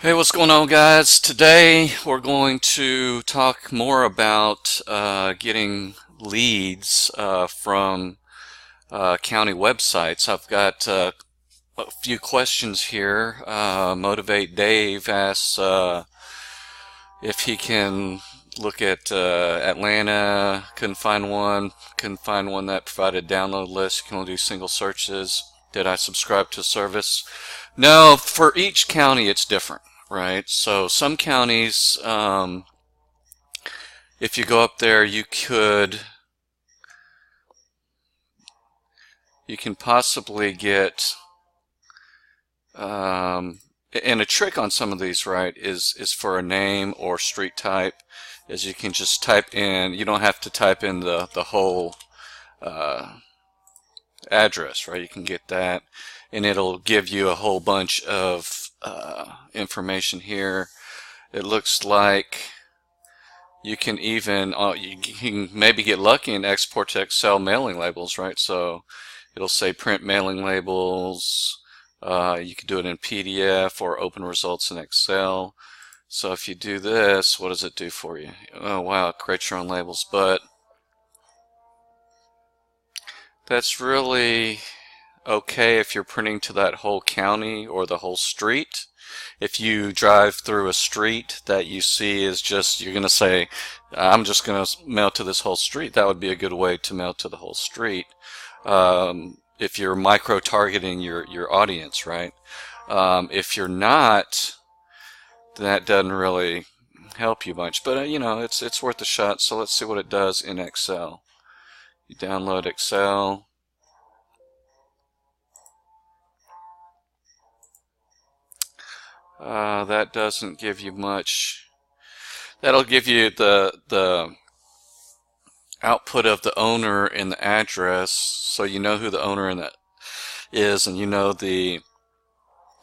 Hey, what's going on, guys? Today we're going to talk more about getting leads from county websites. I've got a few questions here. Motivate Dave asks if he can look at Atlanta. Couldn't find one that provided download list. You can only do single searches. Did I subscribe to a service? No, for each county it's different, right? So some counties, if you go up there, you can possibly get, and a trick on some of these, right, is for a name or street type, is you can just type in. You don't have to type in the whole uh, address, right? You can get that, and it'll give you a whole bunch of information here. It looks like you can even you can maybe get lucky and export to Excel mailing labels, right? So it'll say print mailing labels. You can do it in PDF or open results in Excel. So if you do this, what does it do for you? Oh wow, create your own labels. But that's really okay if you're printing to that whole county or the whole street. If you drive through a street that you see is just, you're going to say, I'm just going to mail to this whole street. That would be a good way to mail to the whole street. If you're micro-targeting your audience, right? If you're not, that doesn't really help you much. But you know, it's worth a shot. So let's see what it does in Excel. You download Excel. That doesn't give you much. That'll give you the output of the owner and the address, so you know who the owner and that is, and you know the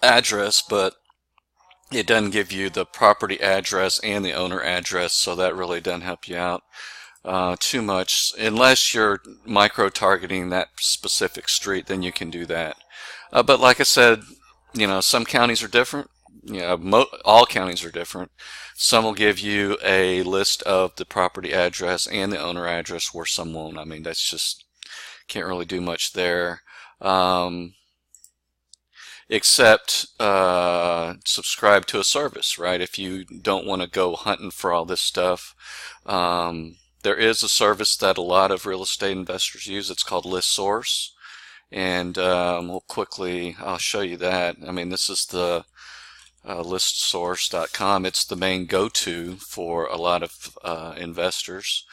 address, but it doesn't give you the property address and the owner address, so that really doesn't help you out too much. Unless you're micro-targeting that specific street, then you can do that. But like I said, you know, some counties are different. You know, all counties are different. Some will give you a list of the property address and the owner address, where some won't. I mean, that's just, can't really do much there. Except subscribe to a service, right? If you don't want to go hunting for all this stuff. There is a service that a lot of real estate investors use. It's called ListSource. And I'll show you that. I mean, this is the listsource.com. It's the main go-to for a lot of investors.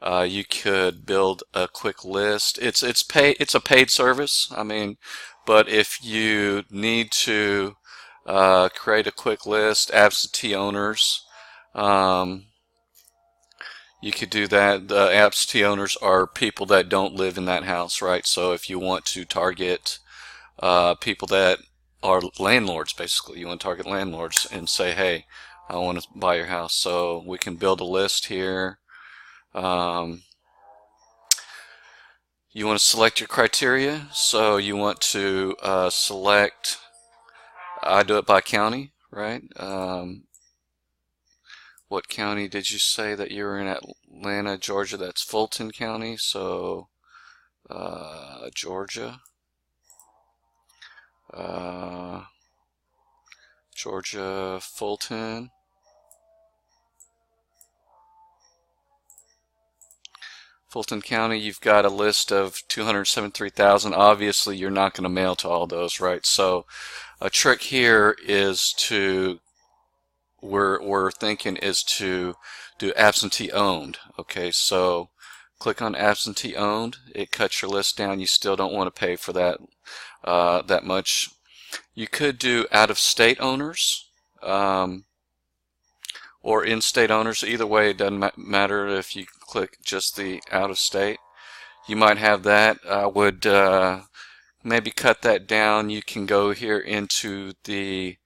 You could build a quick list. It's a paid service. I mean, but if you need to create a quick list, absentee owners, you could do that. The absentee owners are people that don't live in that house, right? So if you want to target people that are landlords, basically, you want to target landlords and say, hey, I want to buy your house. So we can build a list here. You want to select your criteria. So you want to select, I do it by county, right? What county did you say that you were in? Atlanta, Georgia? That's Fulton County. So Georgia. Georgia, Fulton. Fulton County, you've got a list of 273,000. Obviously, you're not going to mail to all those, right? So a trick here is to, we're thinking is to do absentee owned. Okay, so click on absentee owned. It cuts your list down. You still don't want to pay for that that much. You could do out-of-state owners or in-state owners. Either way, it doesn't matter if you click just the out-of-state. You might have that. I would maybe cut that down. You can go here into the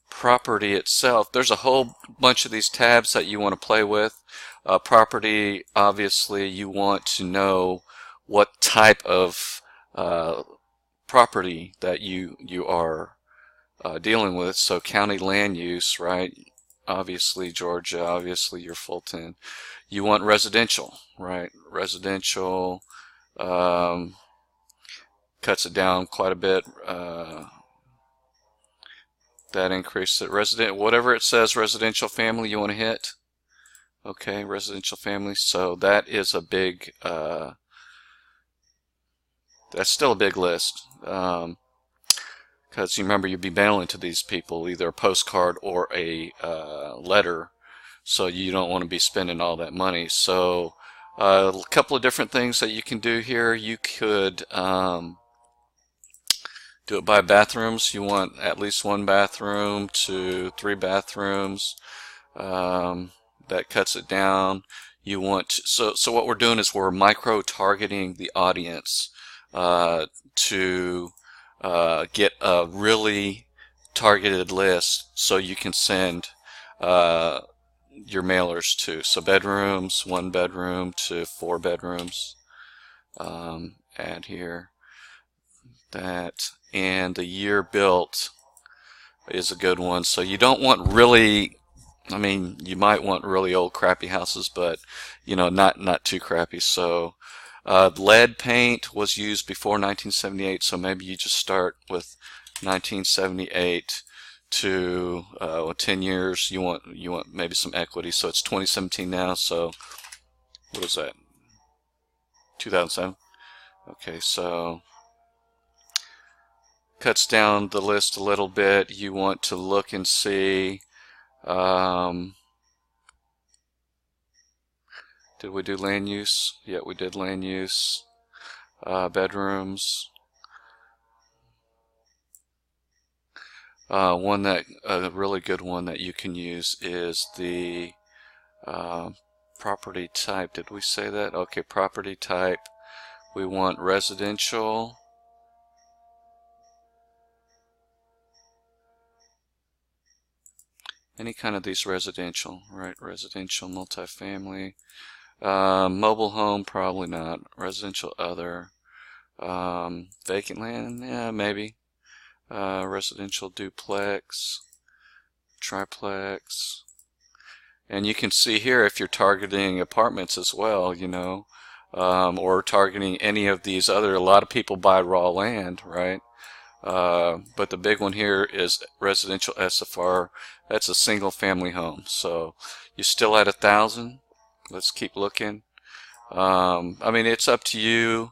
property itself. There's a whole bunch of these tabs that you want to play with. Property, obviously, you want to know what type of property that you are dealing with. So county land use, right? Obviously Georgia, obviously you're Fulton. You want residential, right? Residential cuts it down quite a bit. That increases it. Whatever it says residential family you want to hit. Okay, residential family. So that is a big, that's still a big list. Because you remember you'd be mailing to these people either a postcard or a letter, so you don't want to be spending all that money. So a couple of different things that you can do here. You could do it by bathrooms. You want at least 1 bathroom to 3 bathrooms. That cuts it down. You want so what we're doing is we're micro targeting the audience to get a really targeted list so you can send your mailers to. So bedrooms, 1 bedroom to 4 bedrooms. Add here that, and the year built is a good one. So you don't want really, I mean, you might want really old crappy houses, but you know, not too crappy. So lead paint was used before 1978, so maybe you just start with 1978 to 10 years. You want maybe some equity. So it's 2017 now. So what is that? 2007. Okay, so cuts down the list a little bit. You want to look and see. Did we do land use? Yeah, we did land use. Bedrooms. A really good one that you can use is the property type. Did we say that? Okay, property type. We want residential. Any kind of these residential, right? Residential, multifamily. Mobile home, probably not. Residential other. Vacant land, yeah, maybe. Residential duplex, triplex. And you can see here if you're targeting apartments as well, you know, or targeting any of these other, a lot of people buy raw land, right? But the big one here is residential SFR. That's a single family home. So you're still at 1,000. Let's keep looking. I mean, it's up to you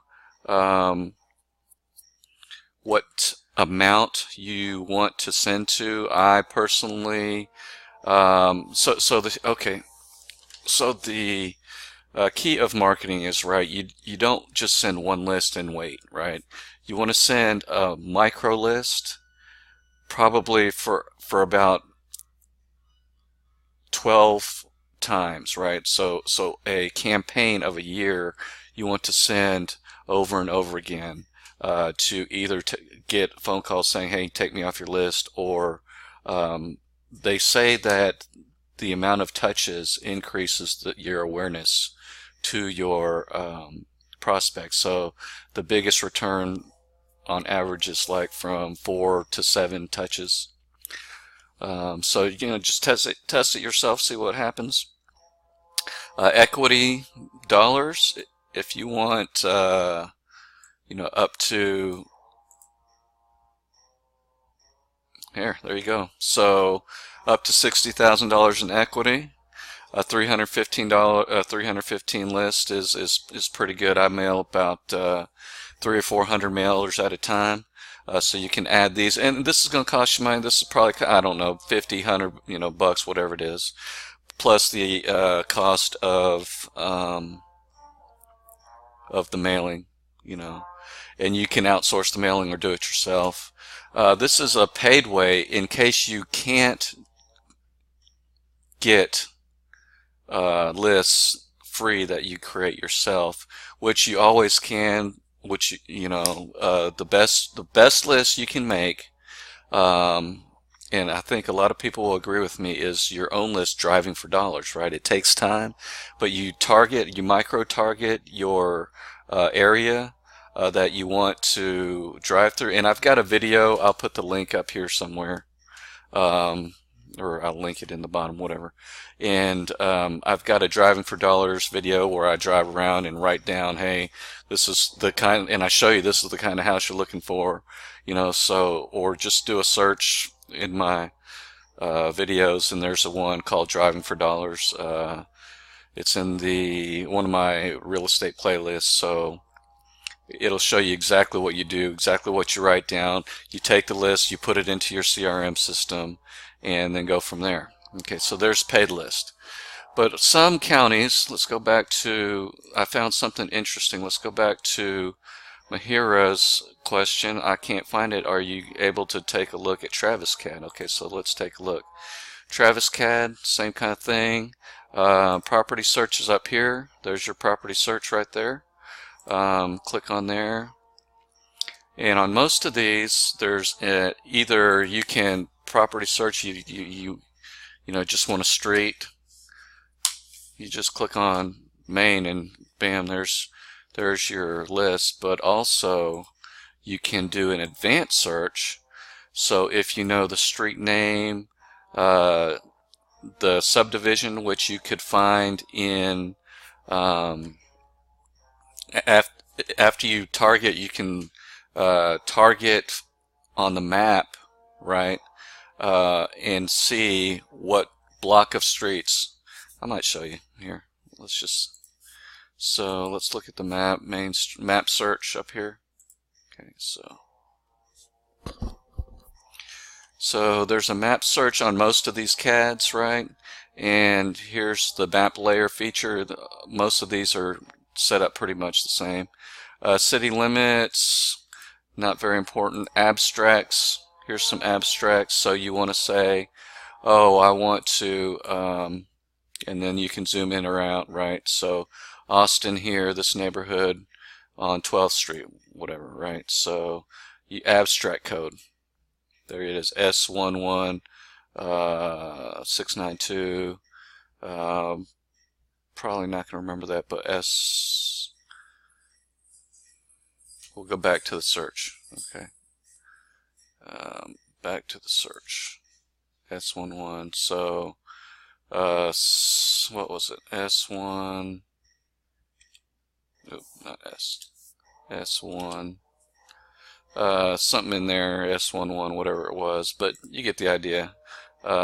what amount you want to send to. I personally, so the key of marketing is, right, you don't just send one list and wait, right? You want to send a micro list, probably for about 12 times, right? So a campaign of a year you want to send over and over again to either get phone calls saying, hey, take me off your list, or they say that the amount of touches increases your awareness to your prospects. So the biggest return on average is like from 4 to 7 touches. So you know, just test it yourself, see what happens. Equity dollars, if you want, you know, up to here, there you go. So up to $60,000 in equity. A $315 list is pretty good. I mail about 300 or 400 mailers at a time. So you can add these, and this is going to cost you money. This is probably, I don't know, 50, 100, you know, bucks, whatever it is, plus the cost of the mailing, you know, and you can outsource the mailing or do it yourself. This is a paid way in case you can't get lists free that you create yourself, which you always can. Which, you know, the best list you can make, and I think a lot of people will agree with me, is your own list driving for dollars, right? It takes time, but you micro target your area. that you want to drive through. And I've got a video, I'll put the link up here somewhere, or I'll link it in the bottom, whatever. And I've got a Driving for Dollars video where I drive around and write down, hey, this is the kind, and I show you this is the kind of house you're looking for, you know. So, or just do a search in my videos, and there's a one called Driving for Dollars. It's in the one of my real estate playlists, so it'll show you exactly what you do, exactly what you write down. You take the list, you put it into your CRM system, and then go from there. Okay, so there's paid list. But some counties, let's go back to, I found something interesting. Let's go back to Mahira's question. I can't find it. Are you able to take a look at Travis CAD? Okay, so let's take a look. Travis CAD, same kind of thing. Property search is up here. There's your property search right there. Click on there. And on most of these, there's either you can property search, you know, just want a street. You just click on main and bam, there's your list. But also you can do an advanced search. So if you know the street name, the subdivision, which you could find in after you target, you can target on the map, right, and see what block of streets. I might show you here. So let's look at the map, map search up here. Okay, so there's a map search on most of these CADs, right? And here's the map layer feature. Most of these are set up pretty much the same. City limits, not very important. Abstracts, here's some abstracts. So you want to say, oh, I want to, and then you can zoom in or out, right? So Austin here, this neighborhood on 12th Street, whatever, right? So you abstract code. There it is, S11692. Probably not going to remember that, but we'll go back to the search. Okay. Back to the search. S11. So, what was it? S1. Nope, not S. S1. Something in there, S11, whatever it was, but you get the idea.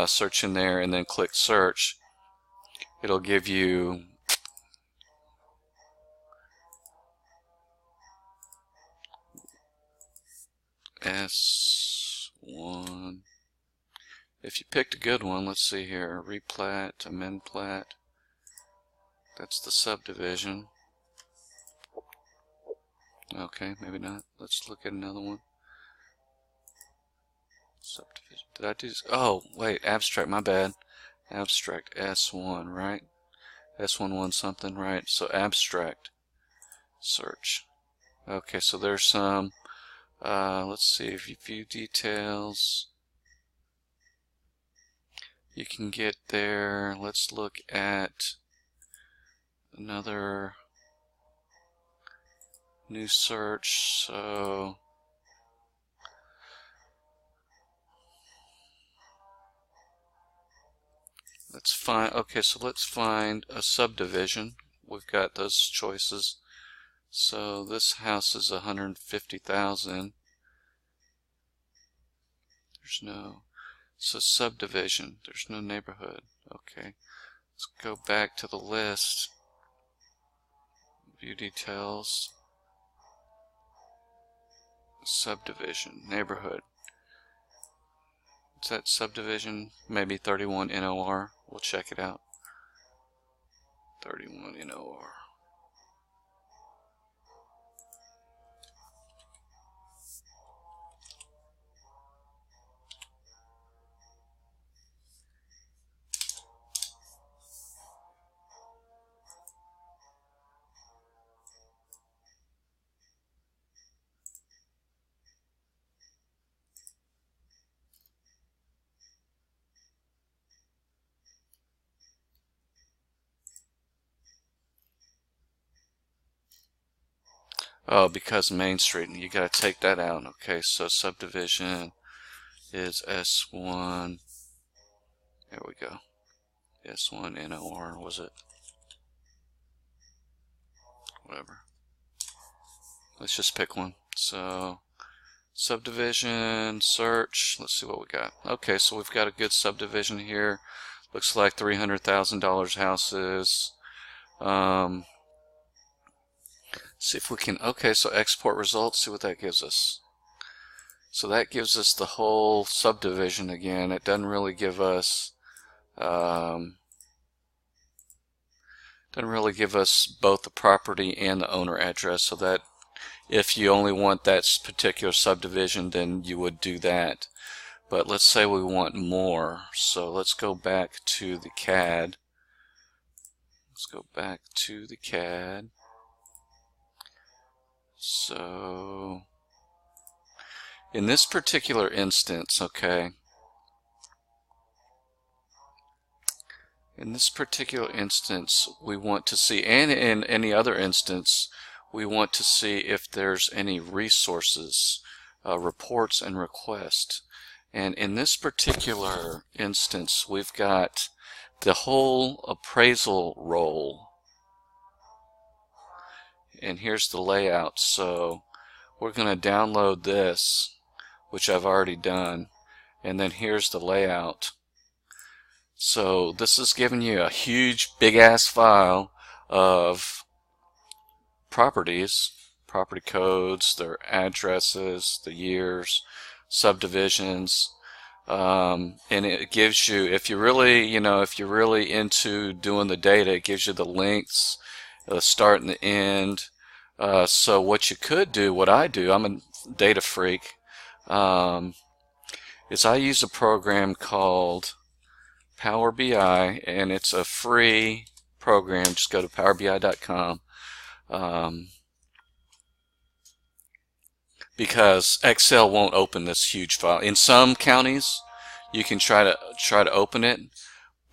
Search in there and then click search. It'll give you S1. If you picked a good one, let's see here, replat, amend plat. That's the subdivision. Okay, maybe not. Let's look at another one. Subdivision. Did I do this? Oh, wait, abstract, my bad. Abstract S1, right? S11 something, right? So abstract search. Okay, so there's some, let's see, if you view details, you can get there. Let's look at another new search. So let's find, okay, so let's find a subdivision. We've got those choices. So this house is 150,000. There's no, so subdivision, there's no neighborhood. Okay, let's go back to the list. View details. Subdivision, neighborhood. Is that subdivision? Maybe 31 NOR. We'll check it out. 31 NOR. Oh, because Main Street, you got to take that out. Okay, so subdivision is S1. There we go. S1 NOR, was it? Whatever. Let's just pick one. So subdivision search. Let's see what we got. Okay, so we've got a good subdivision here. Looks like $300,000 houses. See if we can. Okay, so export results. See what that gives us. So that gives us the whole subdivision again. It doesn't really give us. Doesn't really give us both the property and the owner address. So that if you only want that particular subdivision, then you would do that. But let's say we want more. So let's go back to the CAD. Let's go back to the CAD. So in this particular instance, okay, in this particular instance we want to see, and in any other instance, we want to see if there's any resources, reports and requests. And in this particular instance, we've got the whole appraisal roll. And here's the layout. So we're going to download this, which I've already done. And then here's the layout. So this is giving you a huge, big-ass file of properties, property codes, their addresses, the years, subdivisions, and it gives you, if you're really, if you're really into doing the data, it gives you the links, the start and the end. So what you could do, what I do, I'm a data freak, is I use a program called Power BI, and it's a free program. Just go to powerbi.com. Because Excel won't open this huge file. In some counties, you can try to open it,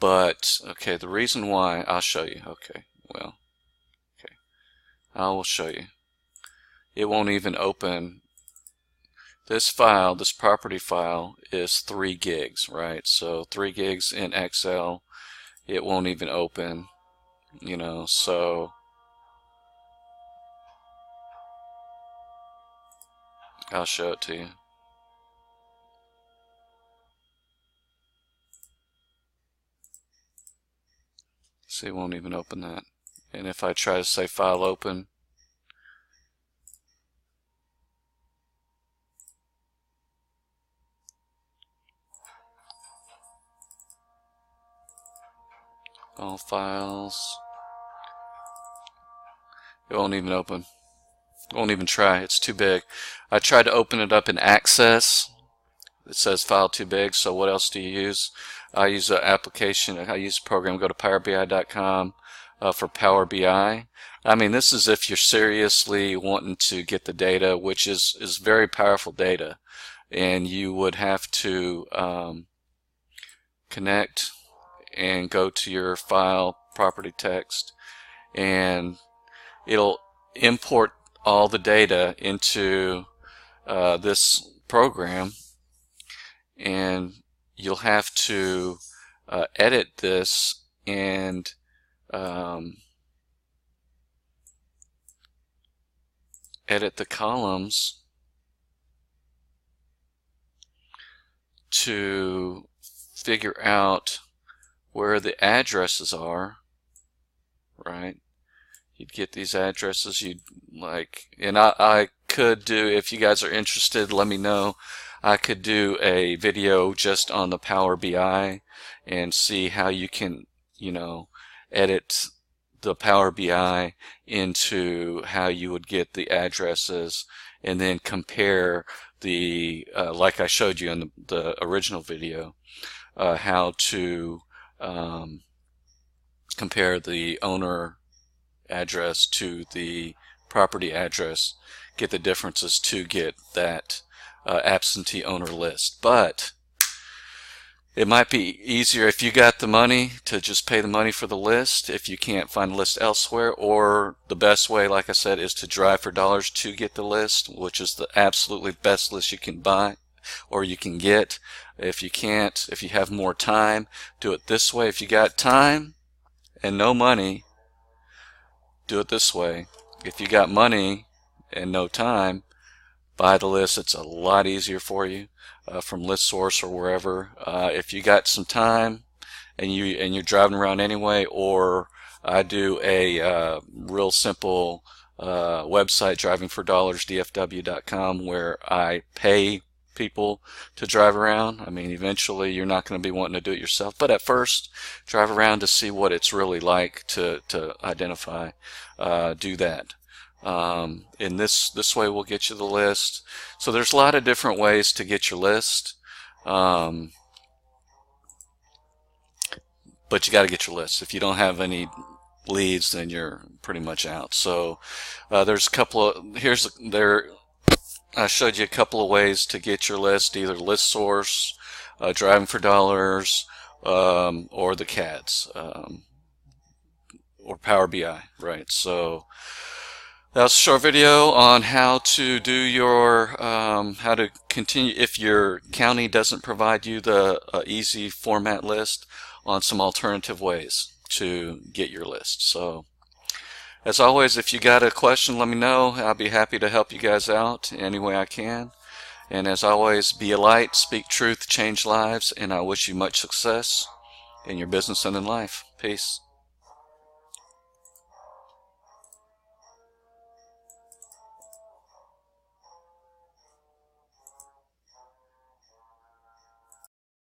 but okay, the reason why, I'll show you. Okay, well, okay, I will show you. It won't even open. This file, this property file, is 3 gigs, right? So 3 gigs in Excel, it won't even open, so I'll show it to you. See, it won't even open that. And if I try to say file open, all files, it won't even open. It won't even try. It's too big. I tried to open it up in Access. It says file too big. So what else do you use? I use an application. I use a program. Go to powerbi.com for Power BI. I mean, this is if you're seriously wanting to get the data, which is very powerful data, and you would have to connect and go to your file property text, and it'll import all the data into this program, and you'll have to edit this and edit the columns to figure out where the addresses are, right? You'd get these addresses, you'd and I could do, if you guys are interested, let me know. I could do a video just on the Power BI and see how you can, edit the Power BI into how you would get the addresses, and then compare the, like I showed you in the original video, how to compare the owner address to the property address, get the differences to get that absentee owner list. But It might be easier if you got the money to just pay the money for the list if you can't find a list elsewhere, or the best way, like I said, is to drive for dollars to get the list, which is the absolutely best list you can buy or you can get. If you can't, if you have more time, do it this way. If you got time and no money, do it this way. If you got money and no time, buy the list. It's a lot easier for you from ListSource or wherever. If you got some time and you're driving around anyway, or I do a real simple website, drivingfordollars.dfw.com, where I pay people to drive around. I mean, eventually you're not going to be wanting to do it yourself, but at first drive around to see what it's really like to identify. Do that. In this way we'll get you the list. So there's a lot of different ways to get your list, but you got to get your list. If you don't have any leads, then you're pretty much out. So there's a couple of I showed you a couple of ways to get your list, either ListSource, Driving for Dollars, or the CADs, or Power BI, right? So that was a short video on how to do your, how to continue, if your county doesn't provide you the easy format list, on some alternative ways to get your list. So as always, if you got a question, let me know. I'll be happy to help you guys out any way I can. And as always, be a light, speak truth, change lives, and I wish you much success in your business and in life. Peace.